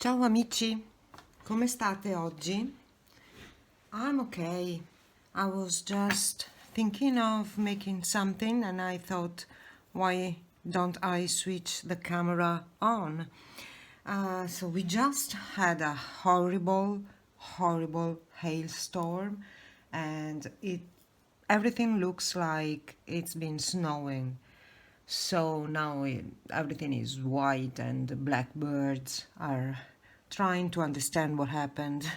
Ciao amici, come state oggi? I'm okay. I was just thinking of making something and I thought, why don't I switch the camera on? So we just had a horrible hailstorm and everything looks like it's been snowing. So now everything is white and the blackbirds are trying to understand what happened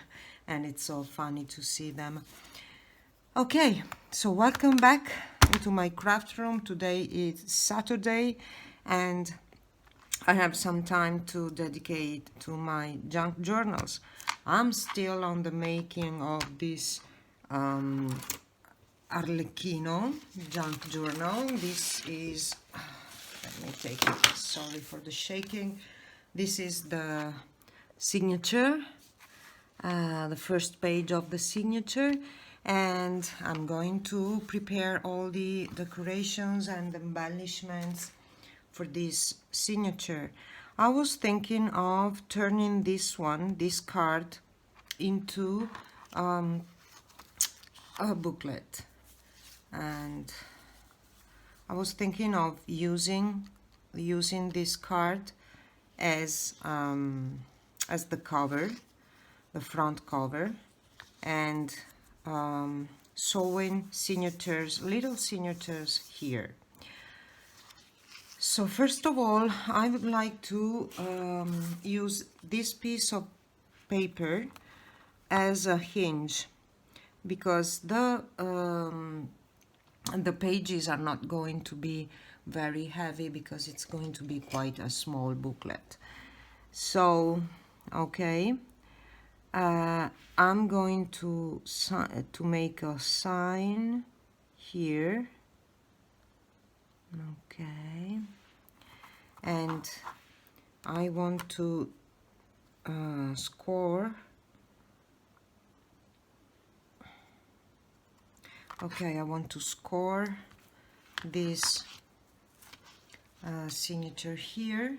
and it's so funny to see them. Okay, so welcome back into my craft room. Today is Saturday and I have some time to dedicate to my junk journals. I'm still on the making of this Arlecchino junk journal. This is, let me take it, sorry for the shaking. This is the signature, the first page of the signature, and I'm going to prepare all the decorations and embellishments for this signature. I was thinking of turning this card, into a booklet, and I was thinking of using this card as the cover, the front cover, and sewing signatures, little signatures here. So first of all, I would like to use this piece of paper as a hinge, because the pages are not going to be very heavy because it's going to be quite a small booklet. So, okay, I'm going to make a sign here. Okay, and I want to score. Okay, I want to score this signature here.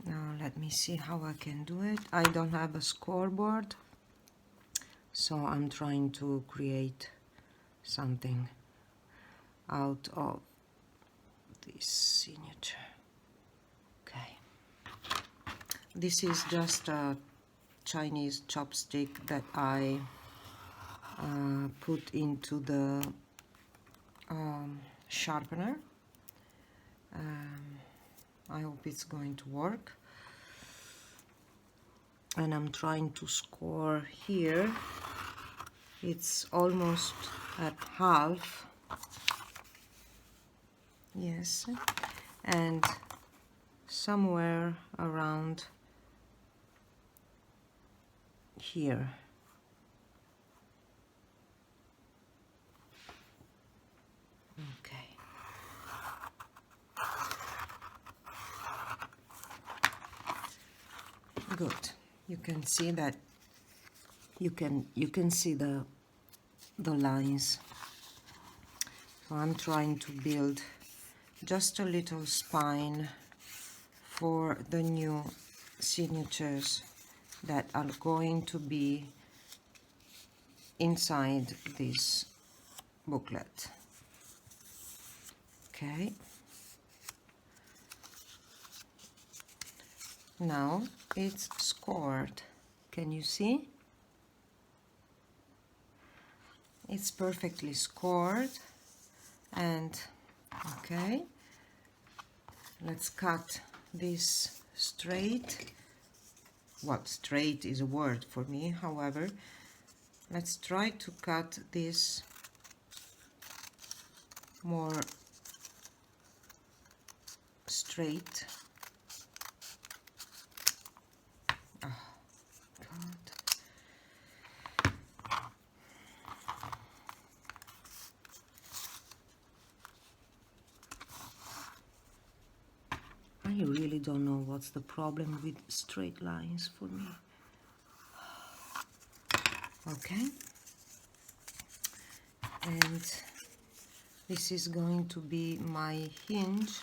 Now let me see how I can do it. I don't have a scoreboard, so I'm trying to create something out of this signature. Okay, this is just a Chinese chopstick that I put into the sharpener. I hope it's going to work. And I'm trying to score here. It's almost at half. Yes. And somewhere around here. Okay. Good. You can see that you can see the lines. So I'm trying to build just a little spine for the new signatures that are going to be inside this booklet. Okay. Now it's scored. Can you see? It's perfectly scored. And okay, let's cut this straight. Well, straight is a word for me, however, let's try to cut this more straight. Oh, God. I really don't know what's the problem with straight lines for me. Okay, and this is going to be my hinge.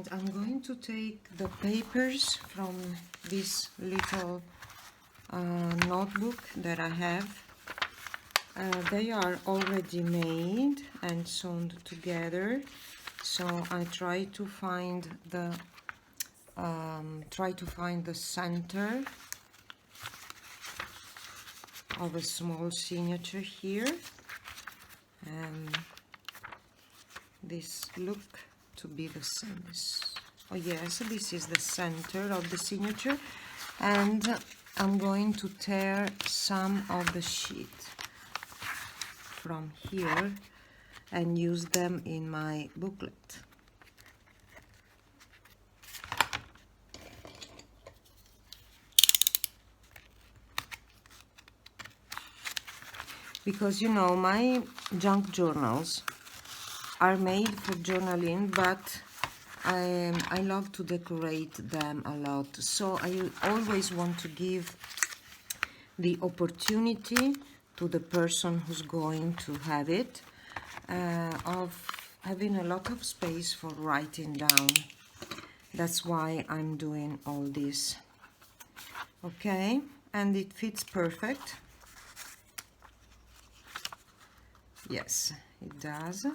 And I'm going to take the papers from this little notebook that I have. They are already made and sewn together, so I try to find the center of a small signature here, and this look to be the same. Oh yes, this is the center of the signature, and I'm going to tear some of the sheet from here and use them in my booklet. Because you know, my junk journals are made for journaling, but I love to decorate them a lot, so I always want to give the opportunity to the person who's going to have it of having a lot of space for writing down. That's why I'm doing all this. Okay, and it fits perfect. Yes, it does.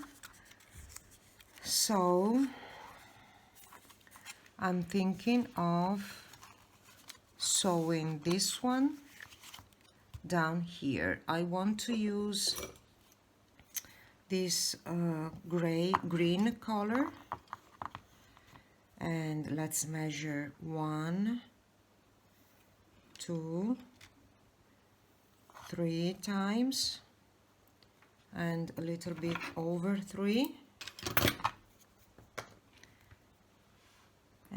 So I'm thinking of sewing this one down here. I want to use this green color, and let's measure 1, 2, 3 times, and a little bit over 3.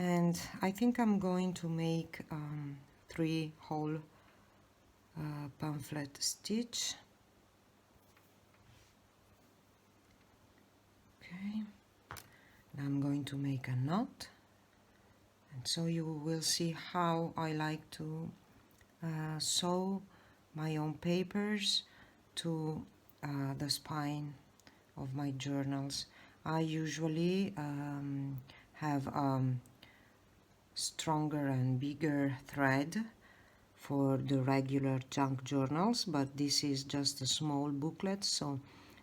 And I think I'm going to make 3 whole pamphlet stitch. Okay, now I'm going to make a knot, and so you will see how I like to sew my own papers to the spine of my journals. I usually have stronger and bigger thread for the regular junk journals, but this is just a small booklet, so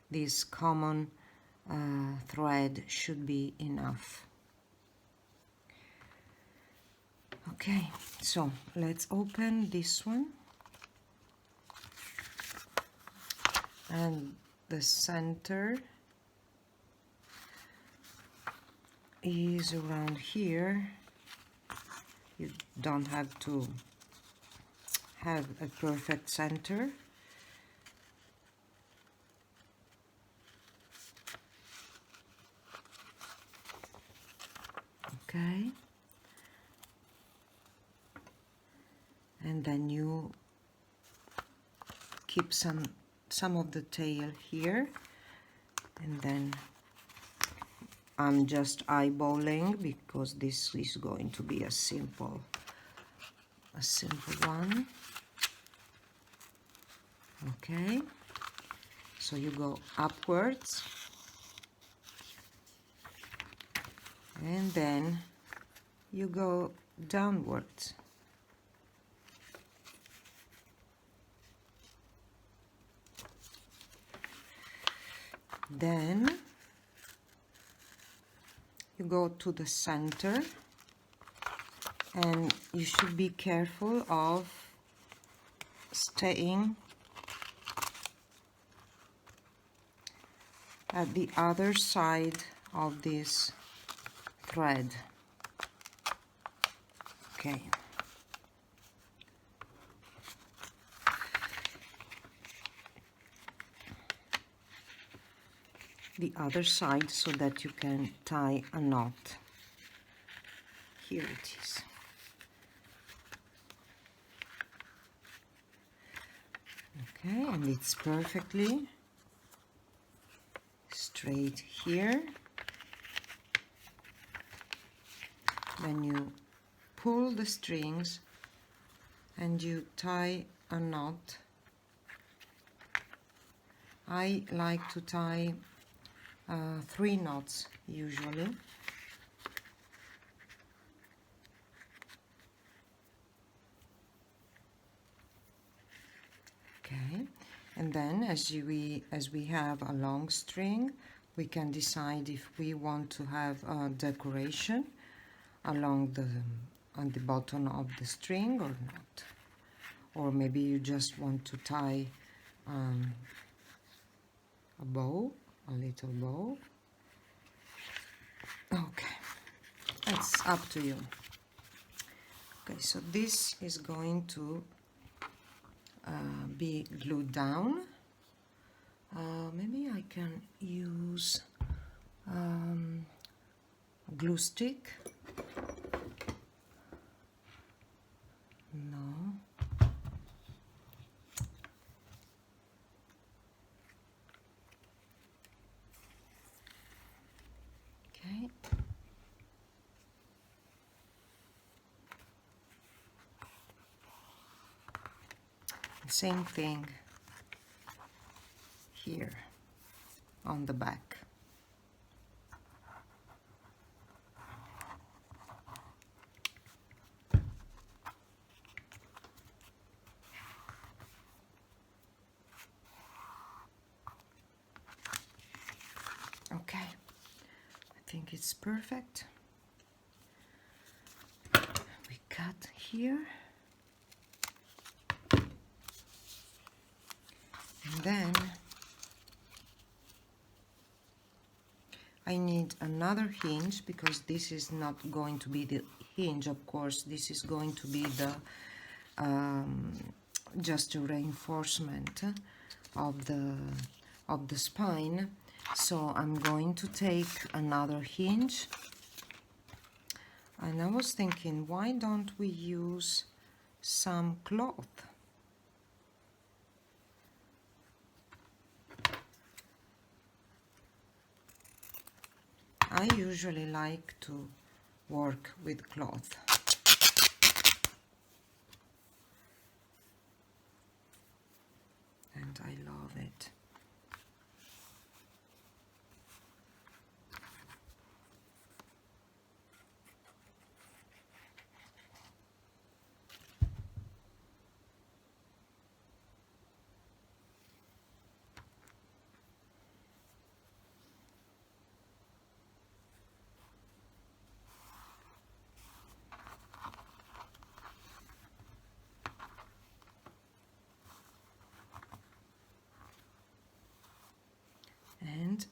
this common thread should be enough. Okay, so let's open this one, and the center is around here. You don't have to have a perfect center. Okay, and then you keep some of the tail here, and then I'm just eyeballing because this is going to be a simple one. Okay, so you go upwards, and then you go downwards. Then you go to the center, and you should be careful of staying at the other side of this thread. Okay. The other side, so that you can tie a knot. Here it is. Okay, and it's perfectly straight here. Then you pull the strings and you tie a knot. I like to tie 3 knots usually, And then as we have a long string, we can decide if we want to have a decoration along on the bottom of the string or not. Or maybe you just want to tie a bow, a little bow. Okay, it's up to you. Okay, so this is going to be glued down. Maybe I can use a glue stick. No. Okay. Same thing here on the back. Okay, I think it's perfect. We cut here. And then I need another hinge, because this is not going to be the hinge, of course. This is going to be the just a reinforcement of the spine. So I'm going to take another hinge, and I was thinking, why don't we use some cloth? I usually like to work with cloth. And I love it. And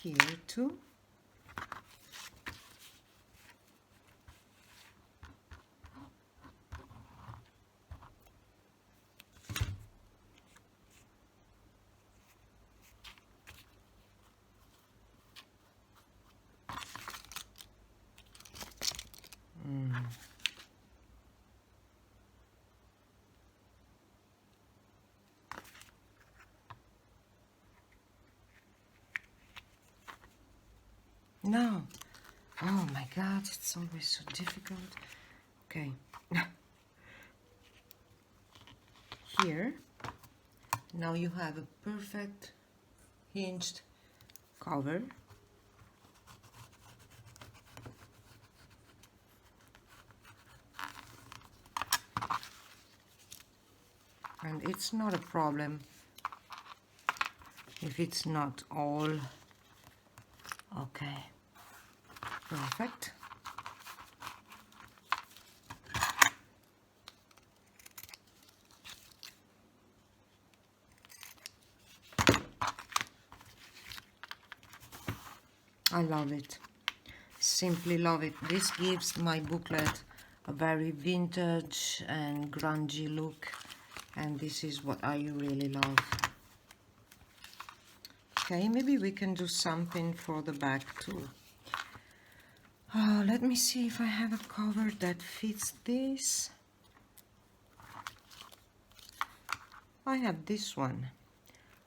here too. No. Oh my God, it's always so difficult. Okay. Here, now you have a perfect hinged cover. And it's not a problem if it's not all okay. Perfect. I love it. Simply love it. This gives my booklet a very vintage and grungy look, and this is what I really love. Okay, maybe we can do something for the back too. Let me see if I have a cover that fits this. I have this one.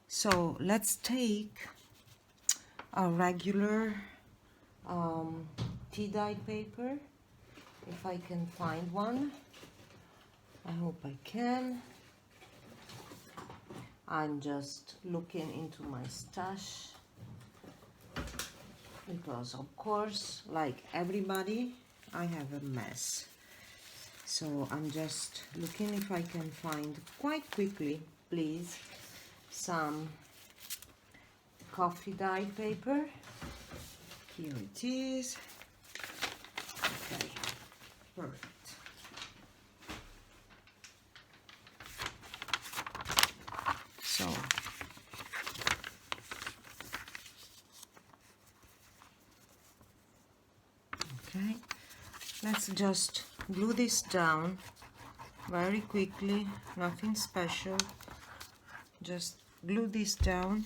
So let's take a regular tea-dye paper, if I can find one. I hope I can. I'm just looking into my stash, because of course, like everybody, I have a mess. So I'm just looking if I can find quite quickly please, some coffee dyed paper. Here it is. Okay, perfect. So okay, let's just glue this down very quickly, nothing special, just glue this down.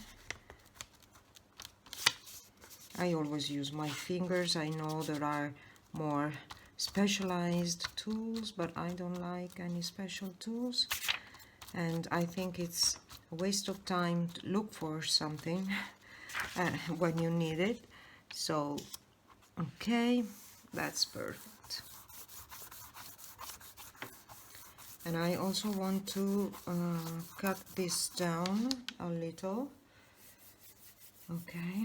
I always use my fingers. I know there are more specialized tools, but I don't like any special tools, and I think it's a waste of time to look for something when you need it. So okay, that's perfect. And I also want to cut this down a little. Okay,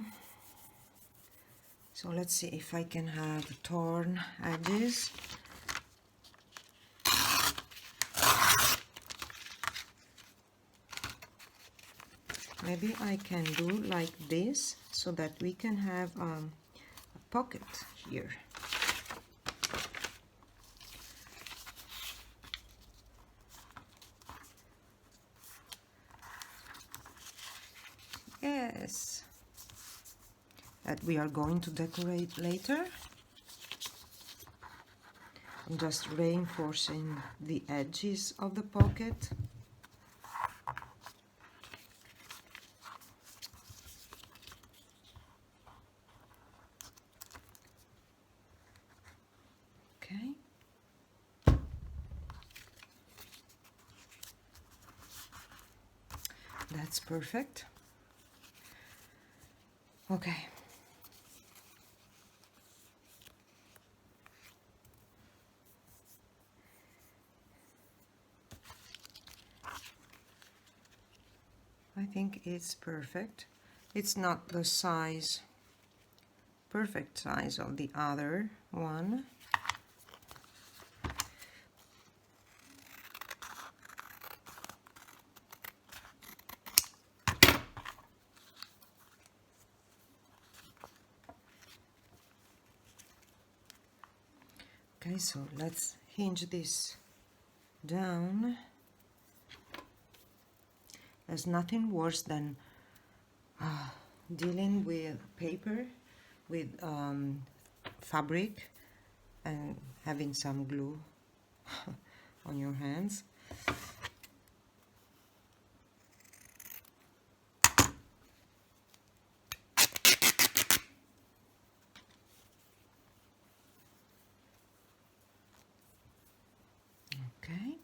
so let's see if I can have torn edges. Maybe I can do like this so that we can have a pocket here. Yes, that we are going to decorate later. I'm just reinforcing the edges of the pocket. Okay. That's perfect. Okay. I think it's perfect. It's not the size, perfect size of the other one. Okay, so let's hinge this down. There's nothing worse than dealing with paper, with fabric, and having some glue on your hands. Okay,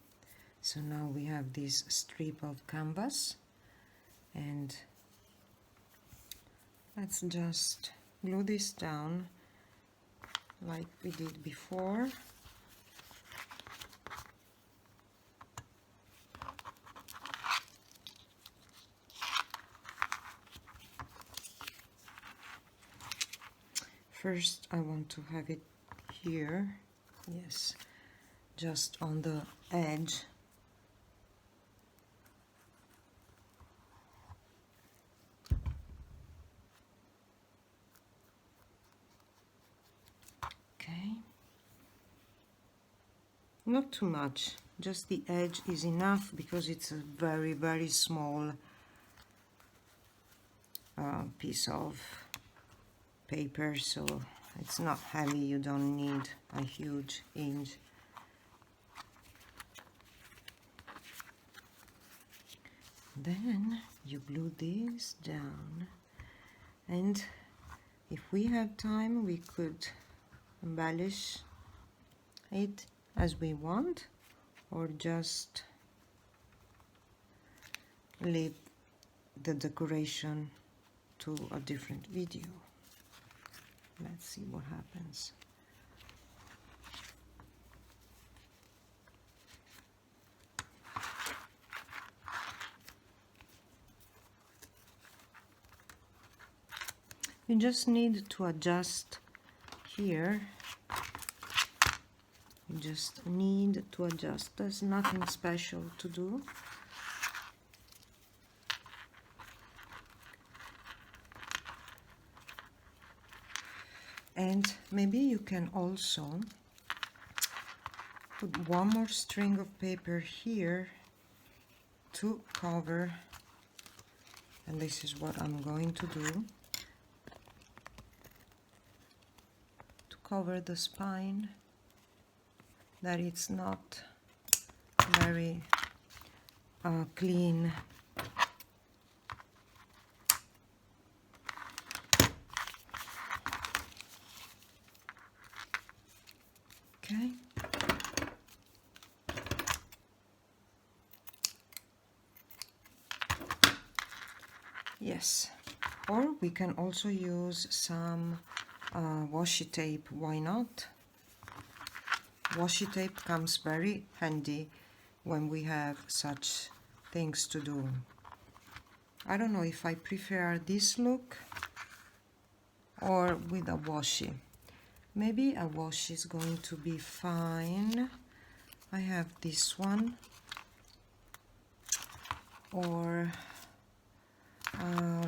so now we have this strip of canvas, and let's just glue this down like we did before. First I want to have it here, yes, just on the edge. Okay, not too much, just the edge is enough because it's a very, very small piece of paper, so it's not heavy. You don't need a huge hinge. Then you glue this down, and if we have time we could embellish it as we want, or just leave the decoration to a different video. Let's see what happens. You just need to adjust here. You just need to adjust. There's nothing special to do. And maybe you can also put one more string of paper here to cover, and this is what I'm going to do, to cover the spine, that it's not very clean. Okay. Yes, or we can also use some washi tape. Why not? Washi tape comes very handy when we have such things to do. I don't know if I prefer this look or with a washi. Maybe a washi is going to be fine. I have this one, or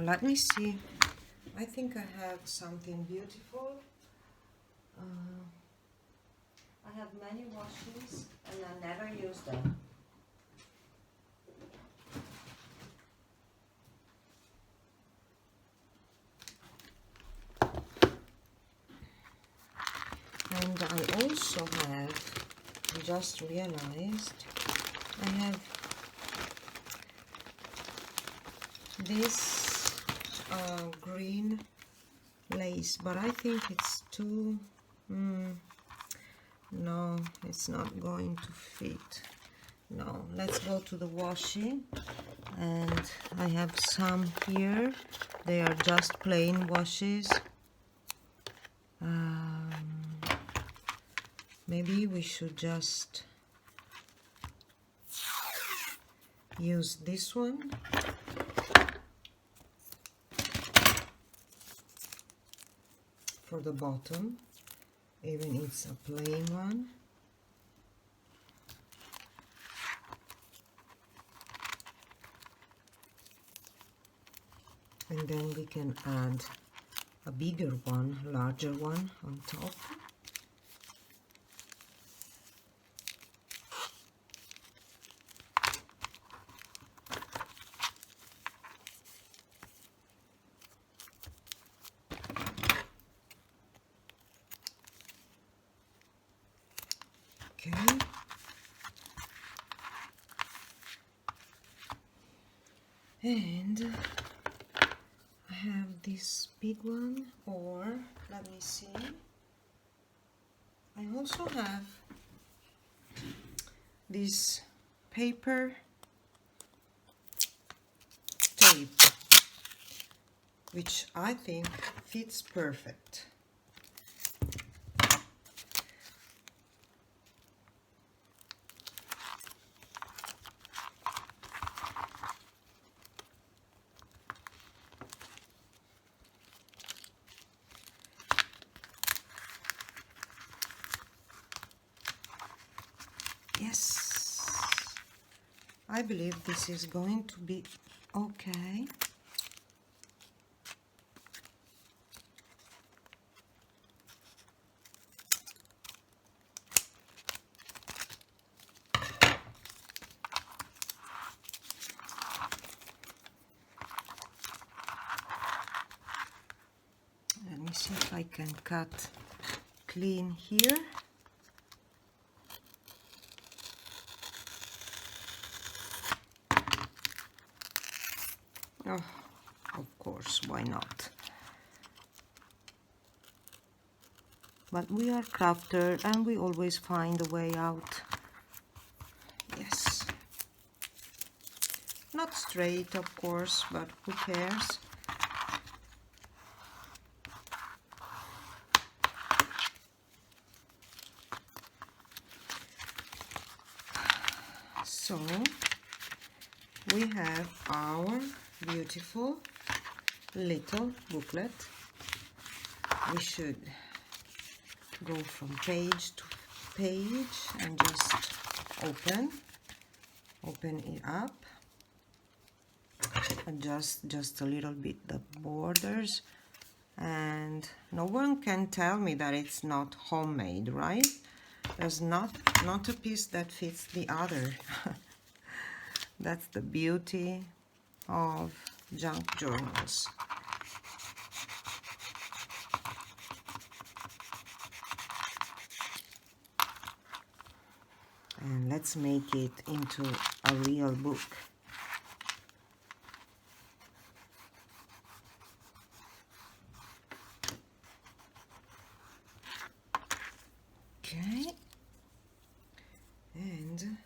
let me see. I think I have something beautiful. I have many washis and I never use them. And I also have, just realized, I have this green lace, but I think it's too, no, it's not going to fit. No, let's go to the washi, and I have some here. They are just plain washes. Maybe we should just use this one. For the bottom, even it's a plain one. And then we can add a bigger one, larger one on top. Okay. And I have this big one, or let me see. I also have this paper tape, which I think fits perfect. Yes, I believe this is going to be okay. Let me see if I can cut clean here. Oh, of course, why not? But we are crafters and we always find a way out. Yes. Not straight, of course, but who cares? So, we have our beautiful little booklet. We should go from page to page and just open it up, adjust just a little bit the borders, and no one can tell me that it's not homemade, right? There's not a piece that fits the other. That's the beauty of junk journals. And let's make it into a real book. Okay, and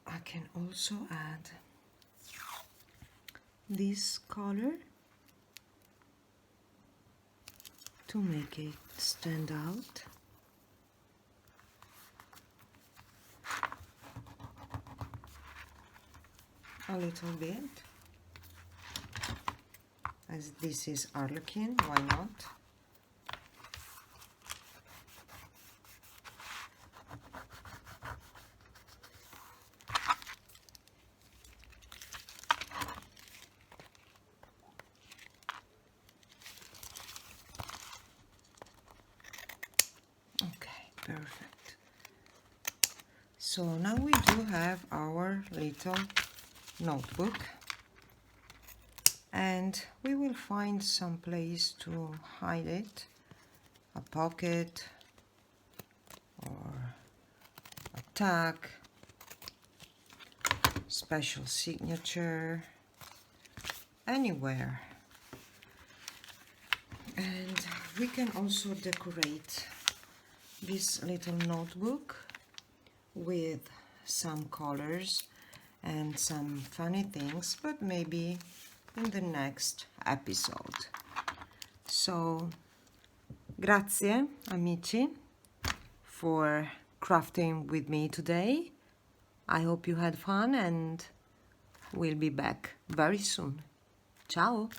I can also add this color to make it stand out. A little bit, as this is Arlequin, why not? Okay, perfect. So now we do have our little notebook, and we will find some place to hide it, a pocket or a tag, special signature, anywhere. And we can also decorate this little notebook with some colors and some funny things, but maybe in the next episode. So, grazie amici for crafting with me today. I hope you had fun, and we'll be back very soon. Ciao!